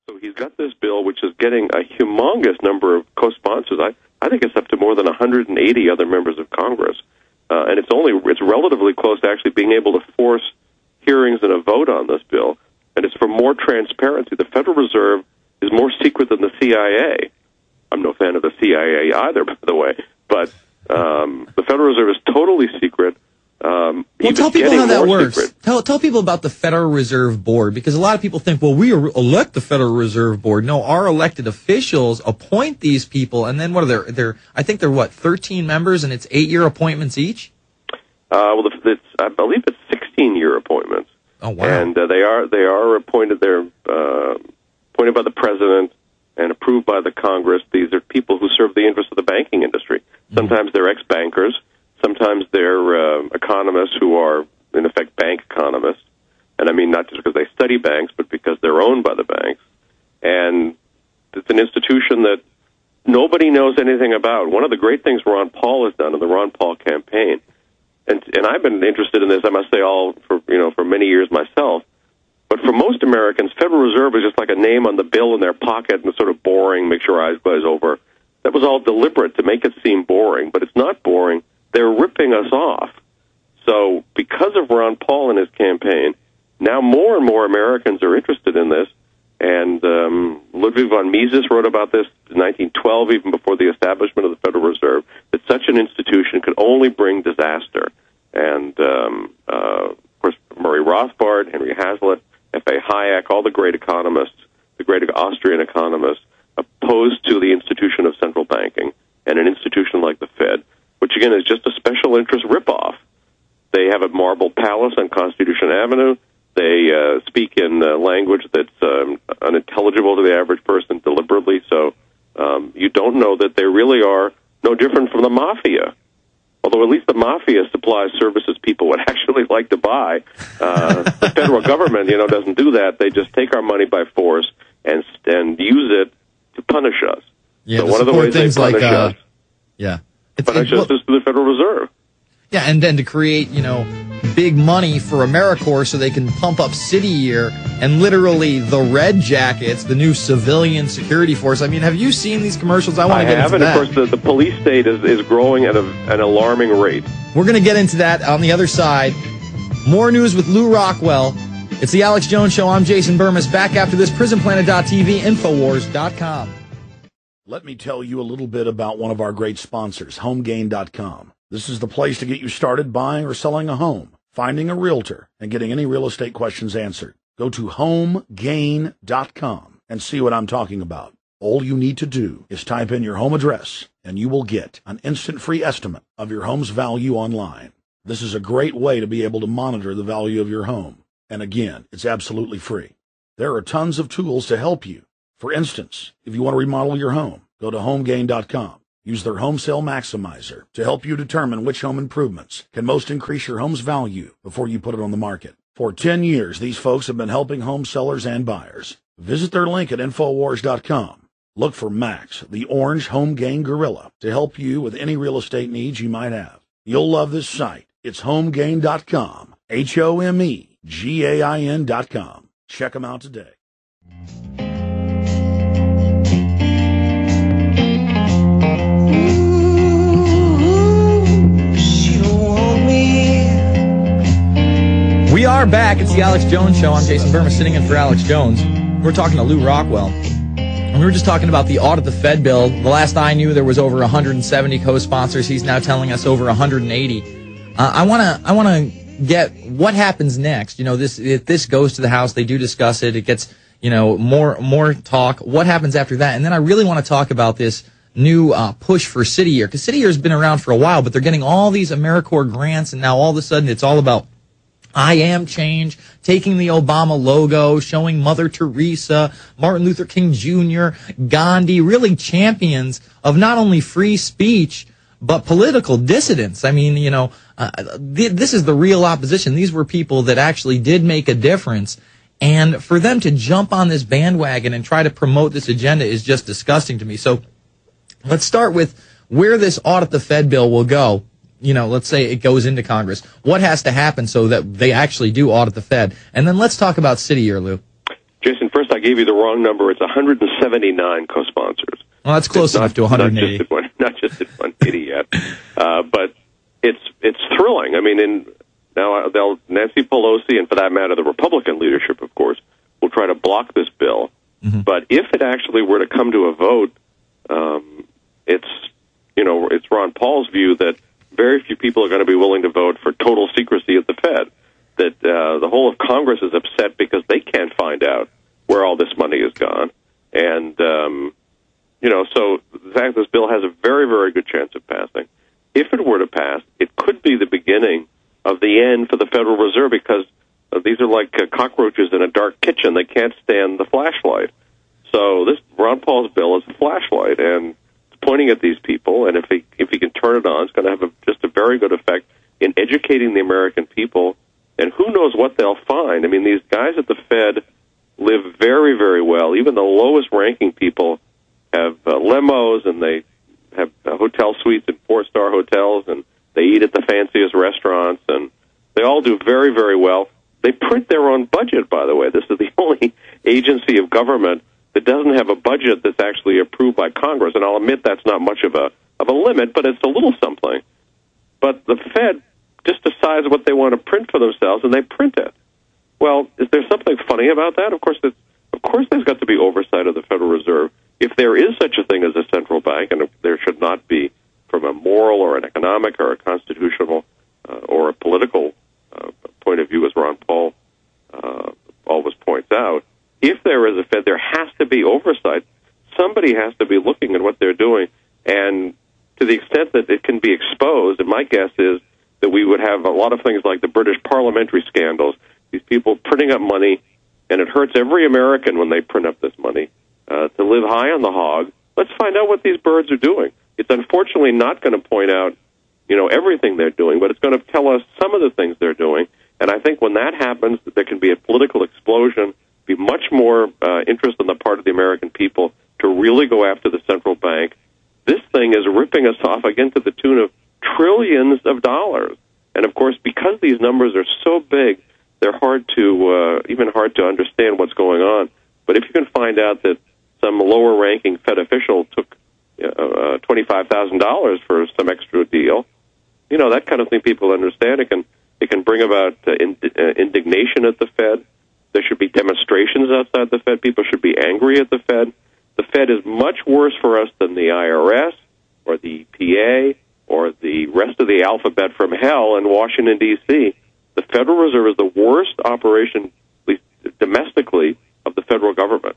So he's got this bill, which is getting a humongous number of co-sponsors. I think it's up to more than 180 other members of Congress. And it's relatively close to actually being able to force hearings and a vote on this bill. And it's for more transparency. The Federal Reserve is more secret than the CIA. I'm no fan of the CIA either, by the way. But the Federal Reserve is totally secret. Well, tell people how that works. Tell people about the Federal Reserve Board, because a lot of people think, well, we elect the Federal Reserve Board. No, our elected officials appoint these people, and then what are there? I think they're 13 members, and it's 8-year appointments each. Well, I believe it's 16-year appointments. Oh, wow! And they are appointed. They're appointed by the president and approved by the Congress. These are people who serve the interests of the banking industry. Sometimes they're ex-bankers. Sometimes they're economists who are, in effect, bank economists. And I mean, not just because they study banks, but because they're owned by the banks. And it's an institution that nobody knows anything about. One of the great things Ron Paul has done in the Ron Paul campaign, and I've been interested in this, I must say, for many years myself. But for most Americans, Federal Reserve is just like a name on the bill in their pocket and sort of boring, make sure our eyes glaze over. That was all deliberate to make it seem boring, but it's not boring. They're ripping us off. So because of Ron Paul and his campaign, now more and more Americans are interested in this. And Ludwig von Mises wrote about this in 1912, even before the establishment of the Federal Reserve, that such an institution could only bring disaster. And, of course, Murray Rothbard, Henry Hazlitt, F.A. Hayek, all the great economists, the great Austrian economists, opposed to the institution of central banking and an institution like the Fed, which, again, is just a special interest ripoff. They have a marble palace on Constitution Avenue. They speak in language that's unintelligible to the average person deliberately, so you don't know that they really are no different from the mafia. Although at least the mafia supplies services people would actually like to buy. The federal government, doesn't do that. They just take our money by force and use it to punish us. Yeah, so one of the ways they punish us, punish us is through the Federal Reserve. Yeah, and then to create, big money for AmeriCorps so they can pump up City Year and literally the Red Jackets, the new civilian security force. I mean, have you seen these commercials? I want to get into that. And of course, the police state is growing at an alarming rate. We're going to get into that on the other side. More news with Lew Rockwell. It's the Alex Jones Show. I'm Jason Bermas. Back after this, PrisonPlanet.tv, Infowars.com. Let me tell you a little bit about one of our great sponsors, HomeGain.com. This is the place to get you started buying or selling a home, finding a realtor, and getting any real estate questions answered. Go to HomeGain.com and see what I'm talking about. All you need to do is type in your home address, and you will get an instant free estimate of your home's value online. This is a great way to be able to monitor the value of your home. And again, it's absolutely free. There are tons of tools to help you. For instance, if you want to remodel your home, go to HomeGain.com. Use their Home Sale Maximizer to help you determine which home improvements can most increase your home's value before you put it on the market. For 10 years, these folks have been helping home sellers and buyers. Visit their link at Infowars.com. Look for Max, the orange Home Gain Gorilla, to help you with any real estate needs you might have. You'll love this site. It's HomeGain.com, HomeGain.com. Check them out today. We are back. It's the Alex Jones Show. I'm Jason Bermas, sitting in for Alex Jones. We're talking to Lew Rockwell. And we were just talking about the Audit the Fed bill. The last I knew, there was over 170 co-sponsors. He's now telling us over 180. I want to get what happens next. If this goes to the House, they do discuss it. It gets, more talk. What happens after that? And then I really want to talk about this new push for City Year, because City Year has been around for a while, but they're getting all these AmeriCorps grants, and now all of a sudden it's all about I am change, taking the Obama logo, showing Mother Teresa, Martin Luther King Jr., Gandhi, really champions of not only free speech, but political dissidents. I mean, this is the real opposition. These were people that actually did make a difference. And for them to jump on this bandwagon and try to promote this agenda is just disgusting to me. So let's start with where this Audit the Fed bill will go. Let's say it goes into Congress. What has to happen so that they actually do audit the Fed? And then let's talk about City Year, Lou. Jason, first honest, I gave you the wrong number. It's 179 co-sponsors. Well, that's close enough to 180. Not just at 180 yet. But it's thrilling. I mean, now Nancy Pelosi, and for that matter, the Republican leadership, of course, will try to block this bill. Mm-hmm. But if it actually were to come to a vote, it's Ron Paul's view that very few people are going to be willing to vote for total secrecy at the Fed. That the whole of Congress is upset because they can't find out where all this money has gone. And, so the fact this bill has a very, very good chance of passing. If it were to pass, it could be the beginning of the end for the Federal Reserve because these are like cockroaches in a dark kitchen. They can't stand the flashlight. So this Ron Paul's bill is a flashlight, and it's pointing at these people, and if he can turn it on, it's going to have just a very good effect in educating the American people, and who knows what they'll find. I mean, these guys at the Fed live very, very well. Even the lowest-ranking people have limos, and they have hotel suites in four-star hotels, and they eat at the fanciest restaurants, and they all do very, very well. They print their own budget, by the way. This is the only agency of government that doesn't have a budget that's actually approved by Congress, and I'll admit that's not much of a limit, but it's a little something. But the Fed just decides what they want to print for themselves, and they print it. Well, is there something funny about that? Of course, there's got to be oversight of the Federal Reserve. If there is such a thing as a central bank, and if there should not be from a moral or an economic or a constitutional or a political point of view, as Ron Paul always points out, if there is a Fed, there has to be oversight. Somebody has to be looking at what they're doing, and to the extent that it can be exposed, and my guess is that we would have a lot of things like the British parliamentary scandals, these people printing up money, and it hurts every American when they print up this money, to live high on the hog. Let's find out what these birds are doing. It's unfortunately not going to point out, everything they're doing, but it's going to tell us some of the things they're doing. And I think when that happens, there can be a political explosion, be much more interest on the part of the American people to really go after the central bank. This thing is ripping us off again to the tune of trillions of dollars. And of course, because these numbers are so big, they're hard to understand what's going on. But if you can find out that some lower-ranking Fed official took $25,000 for some extra deal, that kind of thing people understand. It can bring about indignation at the Fed. There should be demonstrations outside the Fed. People should be angry at the Fed. The Fed is much worse for us than the IRS or the EPA or the rest of the alphabet from hell in Washington, D.C. The Federal Reserve is the worst operation, at least domestically, of the federal government.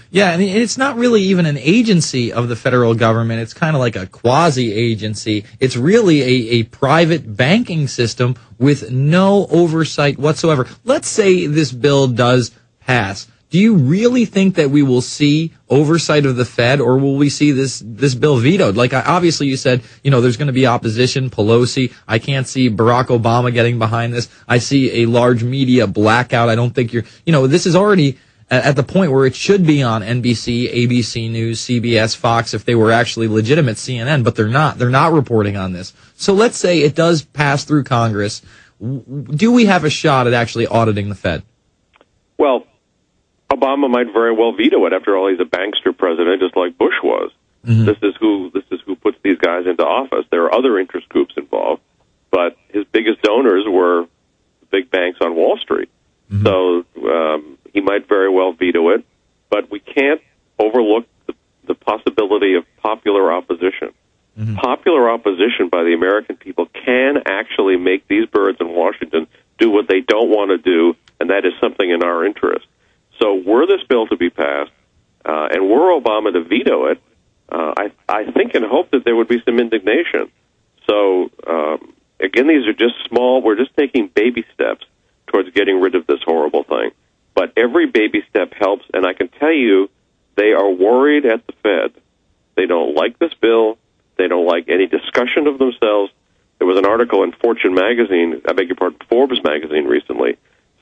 Yeah, and it's not really even an agency of the federal government. It's kind of like a quasi-agency. It's really a private banking system with no oversight whatsoever. Let's say this bill does pass. Do you really think that we will see oversight of the Fed, or will we see this bill vetoed? Like, obviously you said, there's going to be opposition, Pelosi. I can't see Barack Obama getting behind this. I see a large media blackout. I don't think this is already at the point where it should be on NBC, ABC News, CBS, Fox, if they were actually legitimate, CNN, but they're not. They're not reporting on this. So let's say it does pass through Congress. Do we have a shot at actually auditing the Fed? Well, Obama might very well veto it. After all, he's a bankster president, just like Bush was. Mm-hmm. This is who puts these guys into office. There are other interest groups involved, but his biggest donors were the big banks on Wall Street. Mm-hmm. So he might very well veto it, but we can't overlook the possibility of popular opposition. Mm-hmm. Popular opposition by the American people can actually make these birds in Washington do what they don't want to do, and that is something in our interest. So were this bill to be passed, and were Obama to veto it, I think and hope that there would be some indignation. So, again, these are just small. We're just taking baby steps towards getting rid of this horrible thing. But every baby step helps, and I can tell you they are worried at the Fed. They don't like this bill. They don't like any discussion of themselves. There was an article in Fortune magazine, Forbes magazine recently,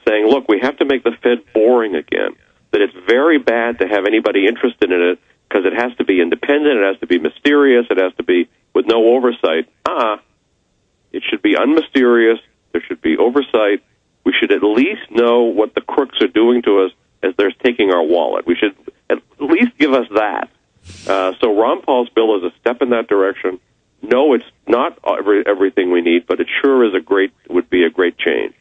saying, look, we have to make the Fed boring again, that it's very bad to have anybody interested in it because it has to be independent, it has to be mysterious, it has to be with no oversight. It should be unmysterious, there should be oversight. We should at least know what the crooks are doing to us as they're taking our wallet. We should at least give us that. So Ron Paul's bill is a step in that direction. No, it's not everything we need, but it sure is would be a great change.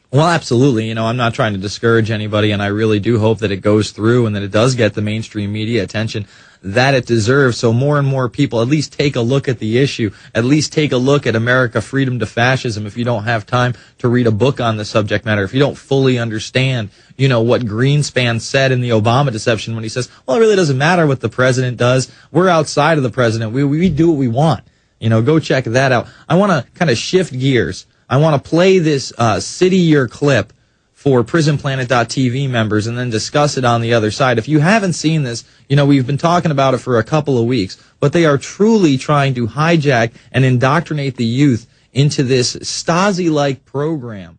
Well, absolutely. You know, I'm not trying to discourage anybody, and I really do hope that it goes through and that it does get the mainstream media attention that it deserves, so more and more people at least take a look at the issue, at least take a look at America, Freedom to Fascism, if you don't have time to read a book on the subject matter, if you don't fully understand, you know, what Greenspan said in the Obama deception when he says, well, it really doesn't matter what the president does. We're outside of the president. We do what we want. You know, go check that out. I want to kind of shift gears. I want to play this City Year clip for PrisonPlanet.tv members and then discuss it on the other side. If you haven't seen this, you know, we've been talking about it for a couple of weeks, but they are truly trying to hijack and indoctrinate the youth into this Stasi-like program